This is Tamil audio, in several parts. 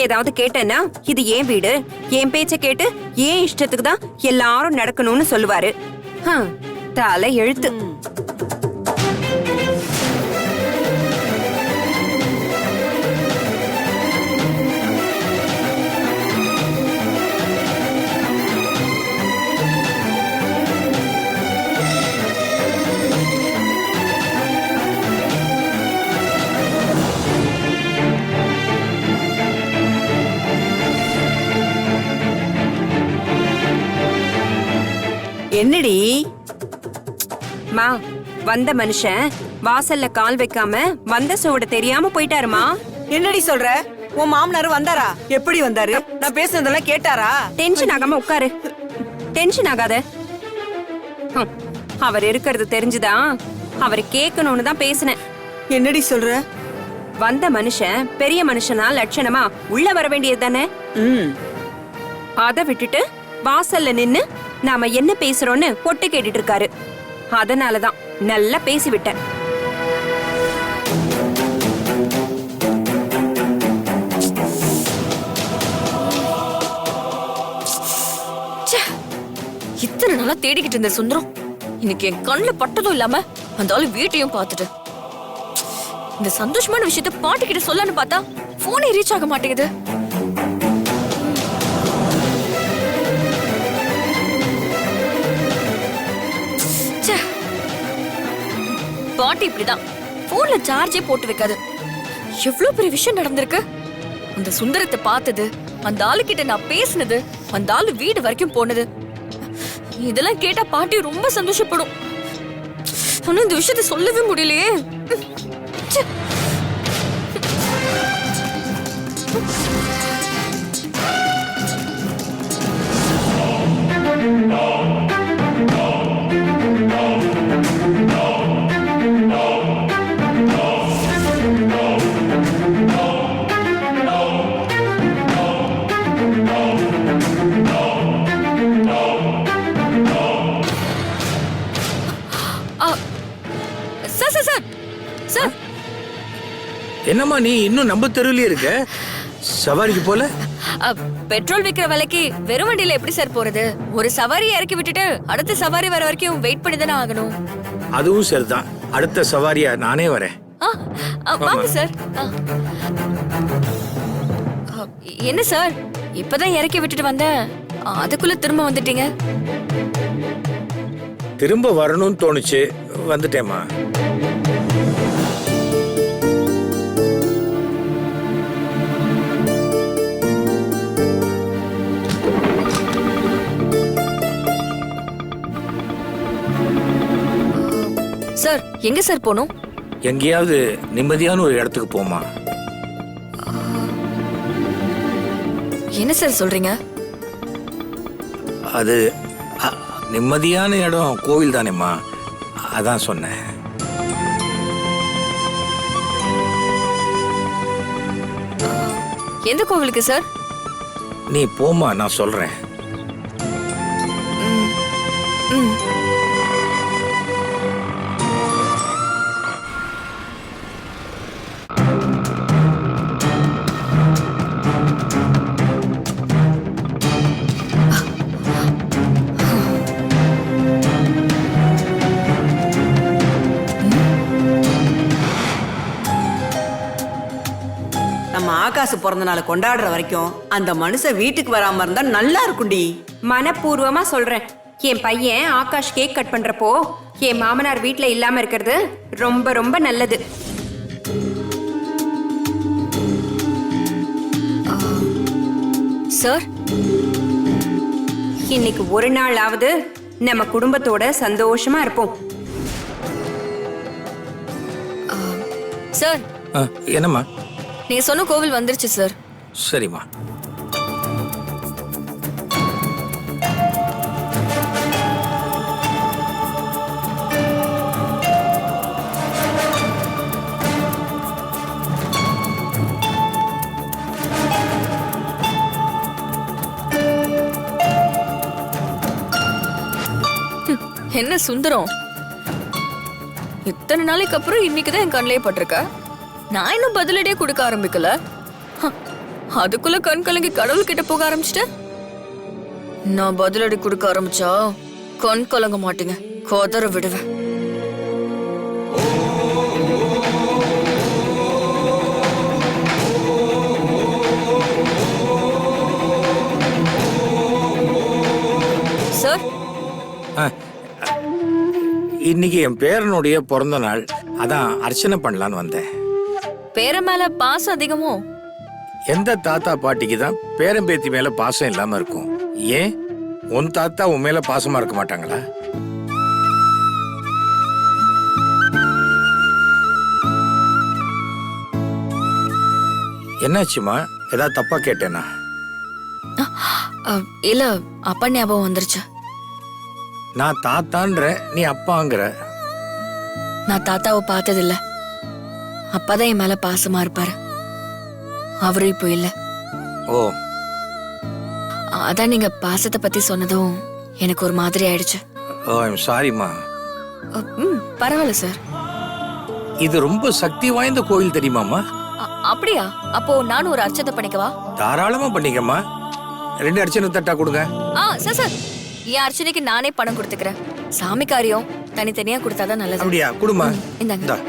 ஏதாவது கேட்டேன்னா இது ஏன் வீடு, என் பேச்ச கேட்டு ஏன் இஷ்டத்துக்கு தான் எல்லாரும் நடக்கணும்னு சொல்லுவாரு. தலை எழுத்து. என்னடி மா, வந்த மனுஷன் வாசல்ல கால் வைக்காம வந்த சோட தெரியாம போயிட்டாருமா. என்னடி சொல்ற? உன் மாமனார் வந்தாரா? எப்படி வந்தாரு? நான் பேசுனதெல்லாம் கேட்டாரா? டென்ஷன் ஆகாம உட்காரு. டென்ஷன் ஆகாத. அவர் இருக்கிறது தெரிஞ்சுதான் அவர் கேட்கணும்னு தான் பேசினேன். என்னடி சொல்ற? வந்த மனுஷன் பெரிய மனுஷனா லட்சணமா உள்ள வர வேண்டியது தானே. அத விட்டுட்டு வாசல்ல நின்னு நாம என்ன பேசுறோம்னு பொட்டு கேட்டுட்டு இருக்காரு. அதனாலதான் நல்லா பேசிவிட்டேன். இத்தனை நாளா தேடிக்கிட்டு இருந்த சுந்தரம் இன்னைக்கு என் கண்ணுல பட்டதும் இல்லாம அந்த ஆளு வீட்டையும் பார்த்துட்டு, இந்த சந்தோஷமான விஷயத்த பாட்டிக்கிட்ட சொல்லன்னு பார்த்தா போனே ரீச் ஆக மாட்டேங்குது. பாட்டி இப்படிதான் போன்ல சார்ஜே போட்டு வைக்காது. எவ்வளவு பெரிய விஷயம் நடந்திருக்கு. அந்த சுந்தரத்தை பார்த்தது, அந்த ஆளு கிட்ட நான் பேசினது, அந்த ஆளு வீடு வரைக்கும் போனது, இதெல்லாம் கேட்டா பாட்டி ரொம்ப சந்தோஷப்படும். ஆனா இந்த விஷயத்த சொல்லவே முடியலையே. என்னம்மா நீ இன்னும் நம்ம தெருவிலே இருக்க? சவாரிக்கு போல? பெட்ரோல் விக்கிற விலைக்கு வெறும் வண்டியில எப்படி சார் போறது? ஒரு சவாரி இறக்கி விட்டுட்டு அடுத்த சவாரி வர வரைக்கும் வெயிட் பண்ணி தானே ஆகணும். அதுவும் சரிதான். அடுத்த சவாரியா நானே வரேன். வாங்க சார். என்ன சார் இப்பதான் இறக்கி விட்டுட்டு வந்தேன், அதுக்குள்ள திரும்ப வந்துட்டீங்க? திரும்ப வரணும்னு தோணுச்சு, வந்துட்டேம்மா. சார் எங்க சார் போகணும்? எங்கேயாவது நிம்மதியான ஒரு இடத்துக்கு போமா. என்ன சார் சொல்றீங்க? அது நிம்மதியான இடம் கோவில் தானேம்மா, அதான் சொன்னேன். எந்த கோவிலுக்கு சார்? நீ போமா, நான் சொல்றேன். நம்ம ஆகாசு பிறந்த நாளை கொண்டாடுற வரைக்கும் அந்த மனுஷன் வீட்டுக்கு வராம இருந்தா நல்லா இருக்கும்டி. மனப்பூர்வமா சொல்றேன். என் பையன் ஆகாஷ் கேக் கட் பண்றப்போ என் மாமனார் வீட்ல இல்லாம இருக்கிறது ரொம்ப ரொம்ப நல்லது. சார் இன்னைக்கு ஒரு நாளாவது நம்ம குடும்பத்தோட சந்தோஷமா இருப்போம். சார் என்னம்மா? நீங்க சொன்ன கோவில் வந்துருச்சு சார். சரிம்மா. என்ன சுந்தரம், இத்தனை நாளைக்கு அப்புறம் இன்னைக்குதான் என் கண்ணிலே பட்டிருக்க. நான் இன்னும் பதிலடியே கொடுக்க ஆரம்பிக்கல. அதுக்குள்ள கண் கலங்கி கடவுள் கிட்ட போக ஆரம்பிச்சிட்ட. நான் பதிலடி கொடுக்க ஆரம்பிச்சா கண் கலங்க மாட்டீங்க, கொதற விடுவேன். சார், இன்னைக்கு என் பேரனுடைய பிறந்த நாள், அதான் அர்ச்சனை பண்ணலான்னு வந்தேன். பேர மேல பாசம் அதிகமோ? எந்த தாத்தா பாட்டிக்கு தான் பேரம்பேத்தி மேல பாசம் இல்லாம இருக்கும்? ஏன் உன் தாத்தா உன் மேல பாசமா இருக்க மாட்டாங்களா? என்னாச்சுமா, ஏதாவது தப்பா கேட்டேனா? இல்ல, அப்பா ஞாபகம் வந்துருச்சு. நான் தாத்தான்ற, நீ அப்பாங்கிற. நான் தாத்தாவை பார்த்ததில்ல. அப்பாதான் என் மேல பாசமா இருப்பாரு. அவரு இப்போ இல்ல. ஓ, அதான் நீங்க பாசத்தை பத்தி சொன்னதும் எனக்கு ஒரு மாதிரி ஆயிடுச்சு. ஓ, ஐம் சாரிம்மா. பரவாயில்ல சார். இது ரொம்ப சக்தி வாய்ந்த கோயில் தெரியுமாம்மா? அப்படியா? அப்போ நானும் ஒரு அர்ச்சனை பண்ணிக்கவா? தாராளமா பண்ணிக்கம்மா. 2 அர்ச்சனை தட்டா கொடுங்க. சார் சார், என் அர்ச்சனைக்கு நானே பணம் கொடுத்துக்கிறேன். சாமி காரியம் தனித்தனியா கொடுத்தாதான் நல்லது. அப்படியா? குடுமா. இந்தாங்க.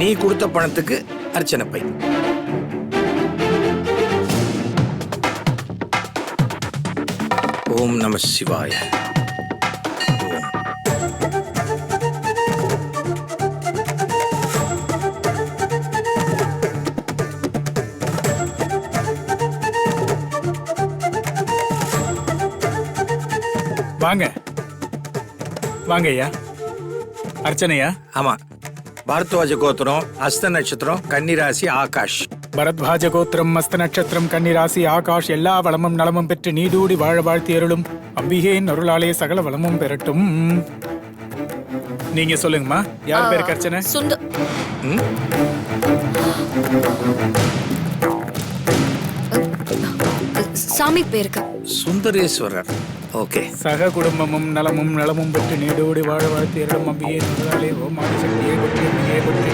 நீ கொடுத்த பணத்துக்கு அர்ச்சனை பை. ஓம் நம சிவாய. வாங்க வாங்க ஐயா. அர்ச்சனையா? ஆமா, பாரத்வாஜ கோத்திரம், அஸ்த நட்சத்திரம், கன்னிராசி, ஆகாஷ். பரத்வாஜ கோத்திரம், மஸ்த நட்சத்திரம், கன்னிராசி, ஆகாஷ் எல்லா வளமும் நலமும் பெற்று நீடூடி வாழ வாழ்த்தி அருளும் அம்பிகையின் அருளாலே சகல வளமும் பெறட்டும். நீங்க சொல்லுங்கம்மா, யார் பேருக்கு அர்ச்சனை? சாமி பேருக்கு சுந்தரேஸ்வரர். ஓகே. சக குடும்பமும் நலமும் நலமும் பெற்று நீடூடி வாழ வாழ்த்தி அருளும் அம்பிகையின் அருளாலே ஓம் ஆதிசக்தியை பற்றி அம்பிகையை பற்றி.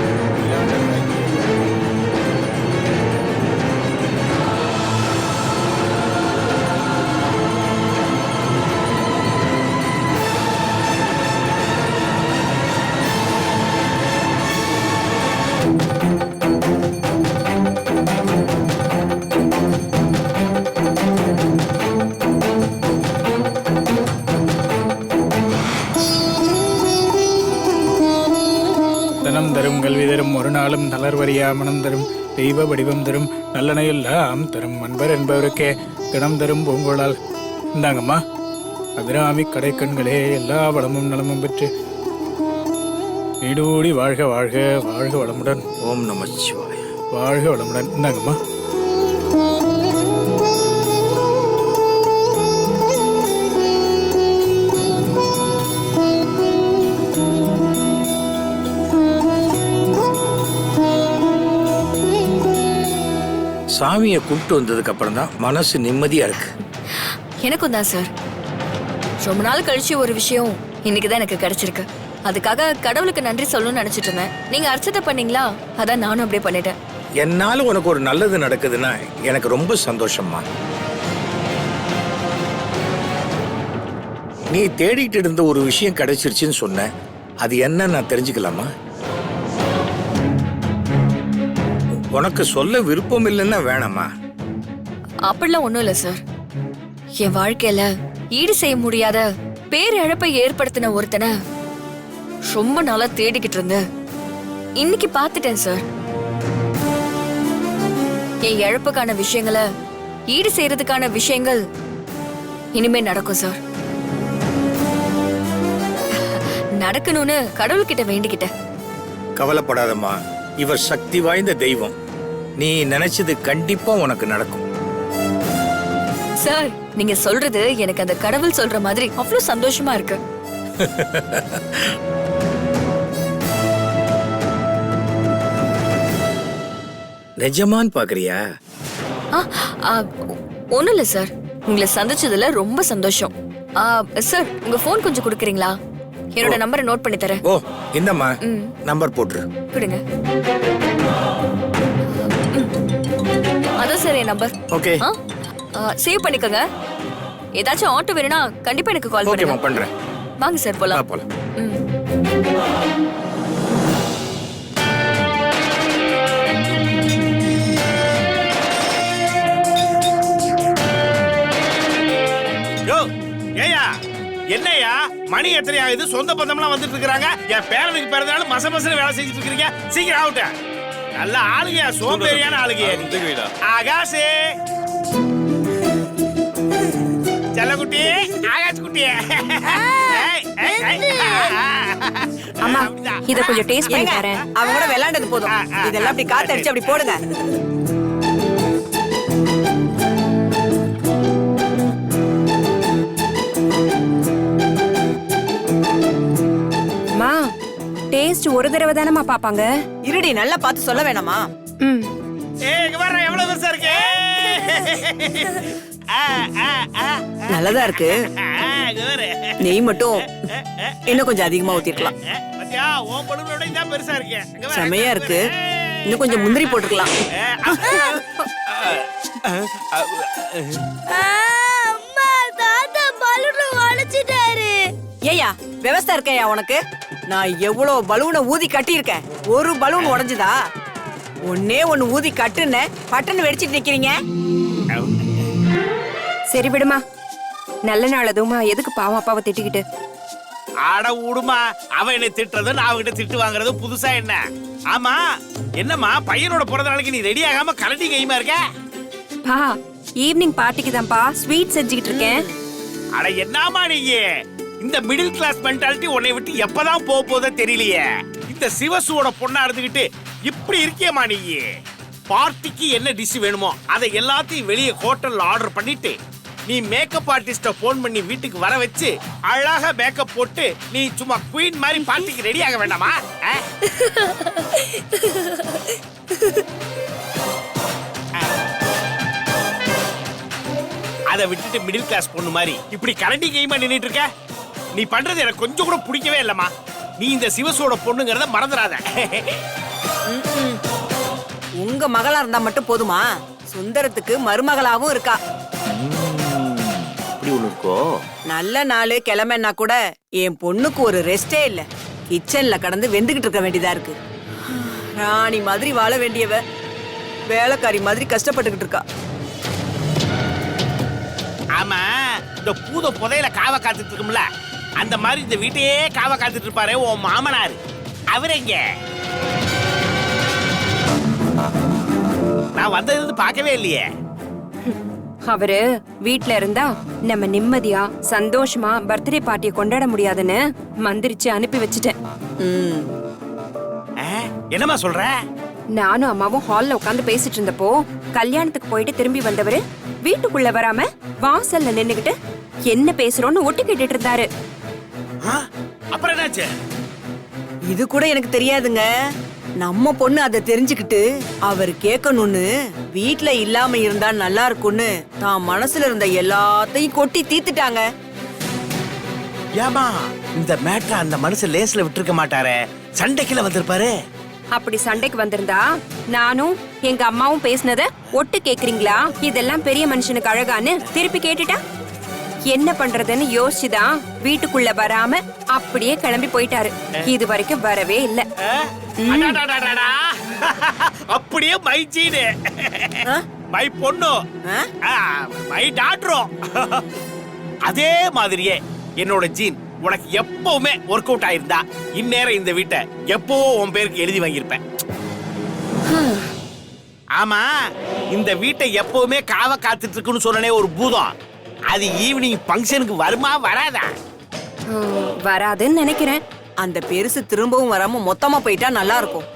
தனம் தரும் கல்வி தரும் ஒரு நாளும் தளர்வரியா மனம் தரும் தெய்வ வடிவம் தரும் நல்லனையெல்லாம் தரும் அன்பர் என்பவருக்கே தினம் தரும் பூங்கோளால். இந்தாங்கம்மா, அபிராமி கடைக்கண்களே எல்லா வளமும் நலமும் பெற்று நீடூடி வாழ்க வாழ்க வாழ்க வளமுடன். ஓம் நம சிவாய. வாழ்க வளமுடன். இந்தாங்கம்மா. சாமியை கூப்பிட்டு வந்ததுக்கு அப்புறம் தான் மனசு நிம்மதியா இருக்கு. எனக்கும் தான் சார். ரொம்ப நாள் கழிச்சு ஒரு விஷயம் இன்னைக்குதான் எனக்கு கிடைச்சிருக்கு. அதுக்காக கடவுளுக்கு நன்றி சொல்லணும்னு நினைச்சிட்டு இருந்தேன். நீங்க அர்ச்சனை பண்ணீங்களா, அதான் நானும் அப்படியே பண்ணிட்டேன். என்னால உனக்கு ஒரு நல்லது நடக்குதுன்னா எனக்கு ரொம்ப சந்தோஷம்மா. நீ தேடிட்டு இருந்த ஒரு விஷயம் கிடைச்சிருச்சுன்னு சொன்ன, அது என்ன நான் தெரிஞ்சுக்கலாமா? உனக்கு சொல்ல விருப்பம் இல்லைன்னா வேணாமா? அப்படிலாம் ஒண்ணும் இல்ல சார். என் வாழ்க்கையில ஈடு செய்ய முடியாத பேரிழப்பை ஏற்படுத்தின ஒருத்தனை ரொம்ப நாளா தேடிக்கிட்டு இருந்த இன்னைக்கு பாத்துட்டேன் சார். என் இழப்புக்கான விஷயங்களை ஈடு செய்யறதுக்கான விஷயங்கள் இனிமே நடக்கும் சார். நடக்கணும்னு கடவுள்கிட்ட வேண்டிக்கிட்டேன். கவலைப்படாதம்மா, இவர் சக்தி வாய்ந்த தெய்வம். நீ நினைச்சது கண்டிப்பா உனக்கு நடக்கும். சார், நீங்க சொல்றது எனக்கு அந்த கடவுள் சொல்ற மாதிரி அவ்வளவு சந்தோஷமா இருக்கு. நிஜமான்னு பாக்குறியா? ஒண்ணும் இல்ல சார், உங்களை சந்திச்சதுல ரொம்ப சந்தோஷம். சார், உங்க போன் கொஞ்சம் கொடுக்குறீங்களா? என்னோட நம்பரை நோட் பண்ணி தரேன். ஓ, இந்தம்மா நம்பர் போட்டுரு. கொடுங்க. அதான் சார் என் நம்பர். ஓகே சேவ் பண்ணிக்கோங்க. ஏதாச்சும் ஆட்டோ வேணும்னா கண்டிப்பா எனக்கு கால் ஓகேம்மா பண்ணுங்க. பண்றேன். வாங்க சார் போலாம். போலாம். யோ ஏயா என்னையா மணி எத்தனை ஆகுது? சொந்த பந்தம்லாம் வந்துட்டு இருக்காங்க. என் பேரனுக்கு பிறந்தனால மச மசன்னு வேலை செஞ்சுட்டு இருக்கீங்க. சீக்கிரம் ஆகட்ட. நல்ல ஆளுங்க, சோம்பேறியான ஆளுங்க. ஆகாஷே செல்லக்குட்டி, ஆகாஷ் குட்டி. அம்மா இத கொஞ்சம் டேஸ்ட் பண்ணி ஏங்க, தரேன். அவங்க கூட விளையாண்டது போதும். இதெல்லாம் அப்படி காத்தடிச்சு அப்படி போடுங்க. அம்மா டேஸ்ட் ஒரு தடவை தானம்மா பாப்பாங்க. இருடி, நல்லா பார்த்து சொல்ல வேணாமா? ம் ஏய் இங்க வர எவ்வளவு பெருசா இருக்கு. நல்லதா இருக்கு. இங்க வர. நெய் மட்டும் இன்னும் கொஞ்சம் அதிகமா ஊத்திருக்கலாம். பாத்தியா ஓ படுறோட இதா பெருசா இருக்கு. இங்க வர. செமையா இருக்கு. இன்னும் கொஞ்சம் முந்திரி போட்டுக்கலாம். ஏயா விவசாய இருக்கையா உனக்கு? நான் எவ்வளவு பலூனை ஊதி கட்டி இருக்கேன். ஒரு பலூன் உடைஞ்சுதா? ஒன்னே ஒண்ணு ஊதி கட்டுன்னு பட்டுன்னு வெடிச்சிட்டு நிக்கிறீங்க. சரி விடுமா. நல்ல நாள் அதுவுமா எதுக்கு பாவம் அப்பாவை திட்டிக்கிட்டு. ஆட ஊடுமா. அவன் என்ன திட்டுறது, நான் அவகிட்ட திட்டு வாங்குறது புதுசா என்ன? ஆமா என்னம்மா பையனோட பிறந்த நாளைக்கு நீ ரெடி ஆகாம கலட்டி கைமா இருக்க? பா ஈவினிங் பார்ட்டிக்கு தான்ப்பா ஸ்வீட் செஞ்சுக்கிட்டு இருக்கேன். அட என்னமா நீங்க இந்த மிடில் கிளாஸ் மென்டாலிட்டி உன்னை விட்டு எப்பதான் போக போதோ தெரியலையே. இந்த சிவசுவோட பொண்ணா இருந்துகிட்டு இப்படி இருக்கியமா நீ? பார்ட்டிக்கு என்ன டிஷ் வேணுமோ அதை எல்லாத்தையும் வெளியே ஹோட்டல்ல ஆர்டர் பண்ணிட்டு நீ மேக்கப் ஆர்டிஸ்ட போன் பண்ணி வீட்டுக்கு வர வச்சு அழகா மேக்கப் போட்டு நீ சும்மா குயின் மாதிரி பார்ட்டிக்கு ரெடி ஆக வேண்டாமா? அதை விட்டுட்டு மிடில் கிளாஸ் பொண்ணு மாதிரி இப்படி கரண்டி கைமா நின்னுட்டு இருக்க. நீ பண்றது எனக்கு கொஞ்சம் கூட பிடிக்கவே இல்லம்மா. நீ இந்த சிவசோட பொண்ணுங்கிறத மறந்துடாத. உங்க மகளா இருந்தா மட்டும் போதுமா? சுந்தரத்துக்கு மருமகளாவும் இருக்கா. அப்படி ஒண்ணு இருக்கோ? நல்ல நாளு கிளம்புனா கூட என் பொண்ணுக்கு ஒரு ரெஸ்டே இல்ல. கிச்சன்ல கடந்து வெந்துகிட்டு இருக்க வேண்டியதா இருக்கு. ராணி மாதிரி வாழ வேண்டியவ வேலைக்காரி மாதிரி கஷ்டப்பட்டுக்கிட்டு இருக்கா. ஆமா இந்த பூத புதையில காவ காத்துட்டு இருக்கும்ல, அந்த மாதிரி இந்த வீட்டையே காவ காத்துட்டு இருப்பாரு உன் மாமனார். அவர் எங்க? நான் வந்தது பார்க்கவே இல்லையே. அவரு வீட்ல இருந்தா நம்ம நிம்மதியா சந்தோஷமா பர்த்டே பார்ட்டியை கொண்டாட முடியாதுன்னு மந்திரிச்சு அனுப்பி வச்சுட்டேன். ம். என்னம்மா சொல்ற? நானும் அம்மாவும் ஹால்ல உட்காந்து பேசிட்டு இருந்தப்போ கல்யாணத்துக்கு போயிட்டு திரும்பி வந்தவரு வீட்டுக்குள்ள வராம வாசல்ல நின்னுகிட்டு என்ன பேசுறோம்னு ஒட்டு கேட்டுட்டு இருந்தாரு. அப்புறம் என்னாச்சு? இது கூட எனக்கு தெரியாதுங்க. நம்ம பொண்ணு அதை தெரிஞ்சுக்கிட்டு அவர் கேட்கணும்னு வீட்ல இல்லாம இருந்தா நல்லா இருக்கும்னு தான் மனசுல இருந்த எல்லாத்தையும் கொட்டி தீத்துட்டாங்க. ஏமா இந்த மேட்டரை அந்த மனுஷன் லேஸ்ல விட்டுருக்க மாட்டாரே, சண்டைக்குள்ள வந்திருப்பாரு. அப்படி சண்டைக்கு வந்திருந்தா நானும் எங்க அம்மாவும் பேசினத ஒட்டு கேக்குறீங்களா, இதெல்லாம் பெரிய மனுஷனுக்கு அழகான்னு திருப்பி கேட்டுட்டா என்ன பண்றதுன்னு யோசிச்சுதான் வீட்டுக்குள்ள வராம அப்படியே கிளம்பி போயிட்டாரு. இது வரைக்கும் வரவே இல்ல. அடாடாடாடாடா. அப்படியே மை சீடு மை பொண்ணு மை டாக்டரும் அதே மாதிரியே என்னோட ஜீன் உனக்கு எப்பவுமே ஒர்க் அவுட் ஆயிருந்தா இந்நேரம் இந்த வீட்டை எப்பவோ உன் பேருக்கு எழுதி வாங்கியிருப்பேன். ஆமா இந்த வீட்டை எப்பவுமே காவ காத்துட்டு இருக்குன்னு சொன்னனே ஒரு பூதம், அது ஈவினிங் ஃபங்க்ஷனுக்கு வருமா வராதா? வராதுன்னு நினைக்கிறேன். அந்த பெருசு திரும்பவும் வராம மொத்தமா போயிட்டா நல்லா இருக்கும்.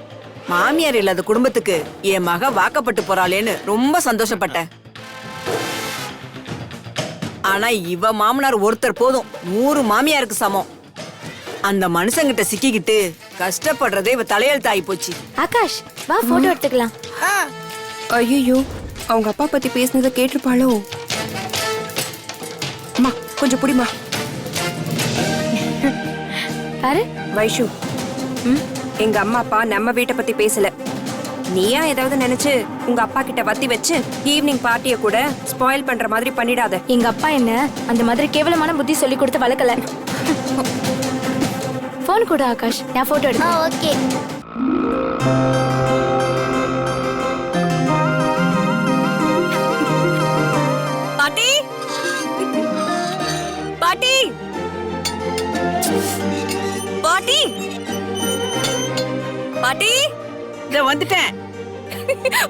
மாமியார் இல்லாத குடும்பத்துக்கு என் மக வாக்கப்பட்டு போறாளேன்னு ரொம்ப சந்தோஷப்பட்டேன். ஆனா இவ மாமனார் ஒருத்தர் போதும் 100 மாமியாருக்கு சமம். அந்த மனுஷங்கிட்ட சிக்கிக்கிட்டு கஷ்டப்படுறதே இவ தலையெழுத்து ஆகி போச்சு. ஆகாஷ் வா போட்டோ எடுத்துக்கலாம். ஐயோ அவங்க அப்பா பத்தி பேசினதை கேட்டிருப்பாளோ? அம்மா கொஞ்சம் புடிமா. பாரு வைஷு, எங்க அம்மா அப்பா நம்ம வீட்டை பத்தி பேசல, நீயா ஏதாவது நினைச்சு உங்க அப்பா கிட்ட வத்தி வச்சு ஈவினிங் பார்ட்டிய கூட ஸ்பாயில் பண்ற மாதிரி பண்ணிடாத. எங்க அப்பா என்ன அந்த மாதிரி கேவலமான புத்தி சொல்லி கொடுத்து வளர்க்கல. போன் கூட ஆகாஷ், நான் போட்டோ எடுக்கிறேன். ஓகே. பாட்டி பாட்டி பாட்டி பாட்டி இத வந்துட்டேன்.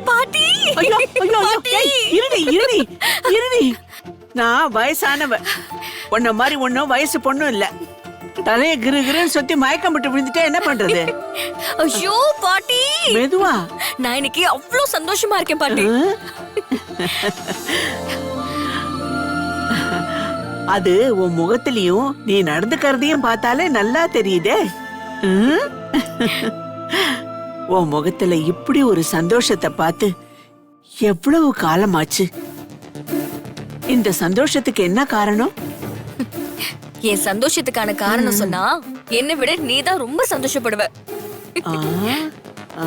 பாட்டி ஐயோ ஐயோ பாட்டி. இருடி. நான் வயசானவ. உன்ன மாதிரி ஒன்னும் வயசு பொண்ணும் இல்ல. தலைய கிருன்னு சுத்தி மயக்கம் விட்டு விழுந்துட்டா என்ன பண்றது? ஐயோ பாட்டி, மெதுவா. நான் இன்னைக்கு அவ்வளவு சந்தோஷமா இருக்கேன் பாட்டி. அது உன் முகத்திலயும் நீ நடந்துக்கிறதையும் பார்த்தாலே நல்லா தெரியுதே. உன் முகத்துல இப்படி ஒரு சந்தோஷத்தை பார்த்து எவ்வளவு காலமாச்சு. இந்த சந்தோஷத்துக்கு என்ன காரணம்? என் சந்தோஷத்துக்கான காரணம் சொன்னா என்னை விட நீதான் ரொம்ப சந்தோஷப்படுவ. ஆ, ஆ.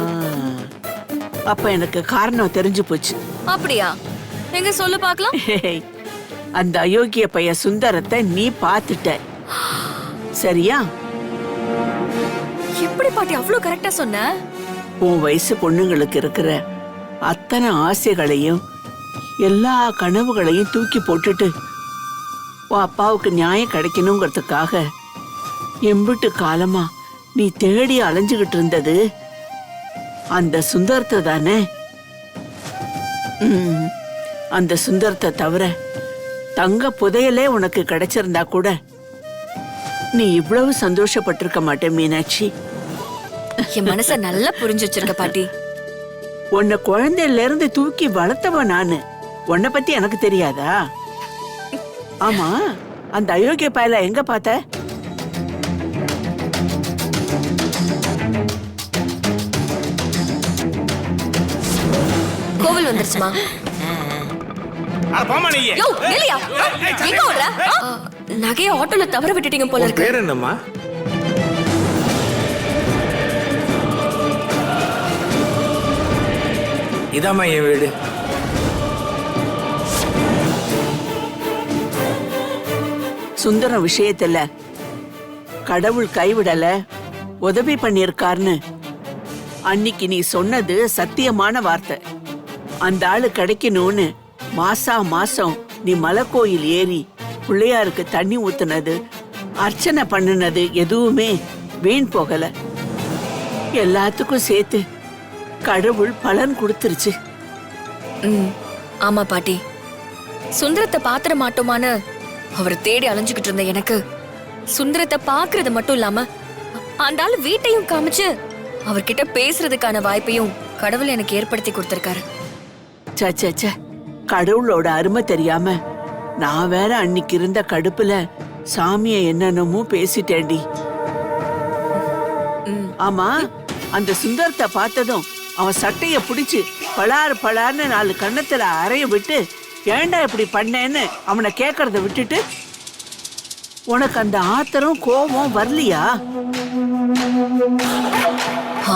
அப்ப எனக்கு காரணம் தெரிஞ்சு போச்சு. அப்படியா? எங்க சொல்லு பாக்கலாம். ஹேய், அந்த அயோக்கிய பைய சுந்தரத்தை நீ பாத்துட்ட, சரியா? எப்படி பாட்டி அவ்வளவு கரெக்டா சொன்ன? உன் வயசு பொண்ணுங்களுக்கு இருக்கிற அத்தனை ஆசைகளையும் எல்லா கனவுகளையும் தூக்கி போட்டுட்டு உன் அப்பாவுக்கு நியாயம் கிடைக்கணுங்கிறதுக்காக எம்பிட்டு காலமா நீ தேடி அலைஞ்சுகிட்டு இருந்தது அந்த சுந்தரத்தை தானே? அந்த சுந்தரத்தை தவிர தங்க புதையலே உனக்கு கிடைச்சிருந்தா கூட நீ இவ்வளவு சந்தோஷப்பட்டிருக்க மாட்டே மீனாட்சி. என் மனச நல்லா புரிஞ்சு வச்சிருக்க பாட்டி. உன்னை குழந்தையில இருந்து தூக்கி வளர்த்தவ நானு. உன்னை பத்தி எனக்கு தெரியாதா? ஆமா, அந்த அயோக்கிய பயல எங்க பார்த்த? கோவில் வந்துருச்சுமா. போமா நீ. யோ நிலையா, எங்க ஓடுற? நகைய ஆட்டோல தவற விட்டுட்டீங்க போல இருக்கு. பேர் என்னம்மா? இதாம்மா என் வீடு. சுந்தரம் விஷயத்துல கடவுள் கைவிடல, உதவி பண்ணிருக்காருன்னு அன்னிக்கு நீ சொன்னது சத்தியமான வார்த்தை. அந்த ஆளு கிடைக்கணும்னு மாசம் நீ மலைக்கோயில் ஏறி பிள்ளையாருக்கு தண்ணி ஊத்துனது, அர்ச்சனை பண்ணுனது எதுவுமே வீண் போகல. எல்லாத்துக்கும் சேர்த்து கடவுள் பலன் கொடுத்துருச்சு. ஆமா பாட்டி, சுந்தரத்தை பாத்திர மாட்டோமான்னு அவரை தேடி அலைஞ்சுகிட்டு இருந்த எனக்கு சுந்தரத்தை பாக்குறது மட்டும் இல்லாம அந்த ஆளு வீட்டையும் காமிச்சு அவர்கிட்ட பேசுறதுக்கான வாய்ப்பையும் கடவுள் எனக்கு ஏற்படுத்தி கொடுத்திருக்காரு. சே, கடவுளோட அருமை தெரியாம நான் வேற அன்னைக்கு இருந்த கடுப்புல சாமிய என்னென்னமோ பேசிட்டேன்டி. ஆமா, அந்த சுந்தரத்தை பார்த்ததும் அவன் சட்டைய பிடிச்சு பலார்னு 4 கண்ணத்துல அறைய விட்டு ஏண்டா இப்படி பண்ணேன்னு அவனை கேக்குறத விட்டுட்டு உனக்கு அந்த ஆத்திரம் கோபம் வரலையா?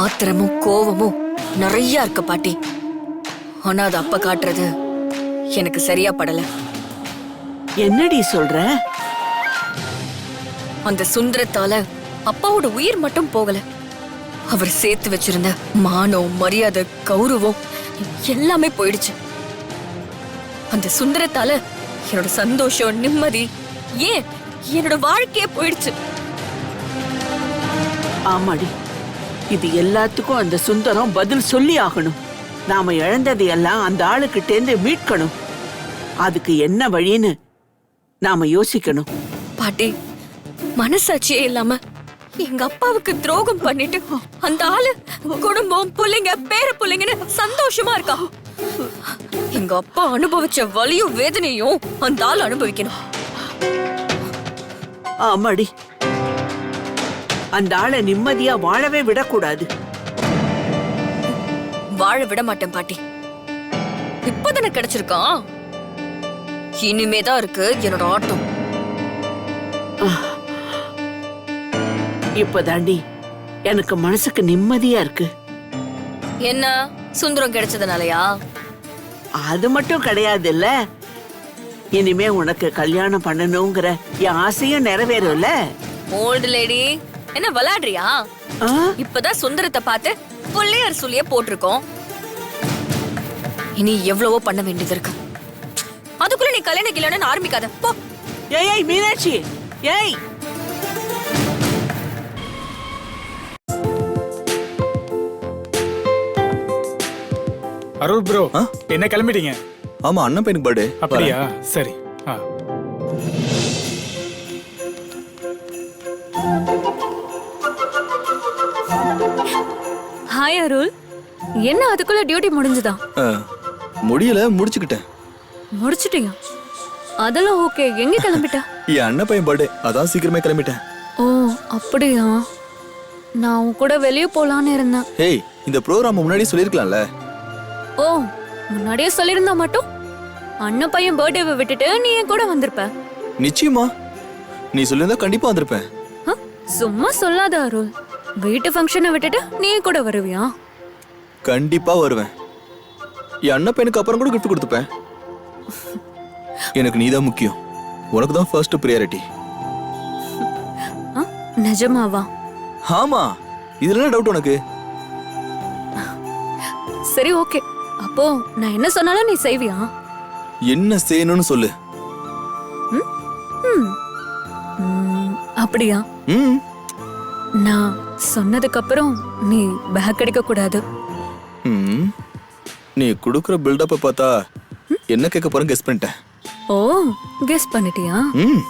ஆத்திரமும் கோவமும் நிறைய இருக்கு பாட்டி. ஆனா அது அப்ப காட்டுறது எனக்கு சரியா படல. என்னடி சொல்ற? அந்த சுந்தரத்தால அப்பாவோட உயிர் மட்டும் போகல, அவர் சேர்த்து வச்சிருந்த மானம், மரியாதை, கௌரவம் எல்லாமே போயிடுச்சு. அந்த சுந்தரத்தால என்னோட சந்தோஷம், நிம்மதி, ஏன் என்னோட வாழ்க்கையே போயிடுச்சு. ஆமாடி, இது எல்லாத்துக்கும் அந்த சுந்தரம் பதில் சொல்லி ஆகணும். நாம இழந்தது எல்லாம் அந்த ஆளுக்கிட்டேந்து மீட்கணும். அதுக்கு என்ன வழின்னு நாம யோசிக்கணும். பாட்டி, மனசாட்சியே இல்லாம எங்க அப்பாவுக்கு துரோகம் பண்ணிட்டு அந்த ஆளு குடும்பம், புள்ளைங்க, பேர புள்ளைங்கன்னு சந்தோஷமா இருக்கா. எங்க அப்பா அனுபவிச்ச வலியும் வேதனையும் அந்த ஆள் அனுபவிக்கணும். ஆமாடி, அந்த ஆளை நிம்மதியா வாழவே விடக்கூடாது. வாழ விட மாட்டேன் பாட்டி. இப்பதானே கிடைச்சிருக்கான், இனிமேதான் இருக்கு என்னோட ஆட்டம். இப்பதாண்டி எனக்கு மனசுக்கு நிம்மதியா இருக்கு. என்ன சுந்தரம் கிடைச்சதுனாலயா? அது மட்டும் கிடையாதுல்ல, இனிமே உனக்கு கல்யாணம் பண்ணணுங்கிற என் ஆசையும் நிறைவேறும்ல. ஓல்டு லேடி என்ன விளையாடுறியா? ஆ? இப்பதான் சுந்தரத்தை பார்த்து புள்ளையார் சொல்லியே போட்டிருக்கோம். இனி எவ்வளவோ பண்ண வேண்டியது இருக்கு. அதுக்குள்ள நீ கல்யாணம் கல்யாணம் ஆரம்பிக்காத போ. ஏய் மீனாட்சி, ஏய் அருள் ப்ரோ, என்ன கிளம்பிட்டீங்க? ஆமா, அண்ணன் பையனுக்கு பர்த்டே. அப்படியா? சரி. ஹாய் அருள், என்ன அதுக்குள்ள டியூட்டி முடிஞ்சுதா? முடியல, முடிச்சுக்கிட்டேன். முடிச்சிட்டியா? அதெல்லாம் ஓகே. எங்க கிளம்பிட்டா? என் அண்ணன் பையன் பர்த்டே, அதான் சீக்கிரமே கிளம்பிட்டேன். ஓ அப்படியா? நான் உன் கூட வெளியே போலான்னு இருந்தேன். ஹேய், இந்த ப்ரோகிராம் முன்னாடி சொல்லிருக்கலாம்ல. ஓ, முன்னாடியே சொல்லியிருந்தா மட்டும் அண்ணன் பையன் பர்த்டேவை விட்டுட்டு நீ என் கூட வந்திருப்ப. நிச்சயமா, நீ சொல்லியிருந்தா கண்டிப்பா வந்திருப்பேன். ஆ, சும்மா சொல்லாத அருள். வீட்டு ஃபங்க்ஷனை விட்டுட்டு நீ என் கூட வருவியா? கண்டிப்பா வருவேன். என் அண்ணன் பையனுக்கு அப்புறம் கூட கிஃப்ட் கொடுத்துப்பேன். எனக்கு நீதான் முக்கியம். உனக்கு தான் ஃபர்ஸ்ட் பிரியாரிட்டி. நிஜமாவா? ஆமா, இதுல என்ன டவுட் உனக்கு? சரி ஓகே. அப்போ நான் என்ன சொன்னாலும் நீ செய்வியா? என்ன செய்யணும்னு சொல்லு. அப்படியா? ம், நான் சொன்னதுக்கு அப்புறம் நீ பேக் அடிக்க கூடாது. ம். நீ குடுக்குற பில்டப்பை பார்த்தா என்ன கேட்க போறேன் கெஸ் பண்ணிட்டேன். ஓ, கெஸ் பண்ணிட்டியா? ம்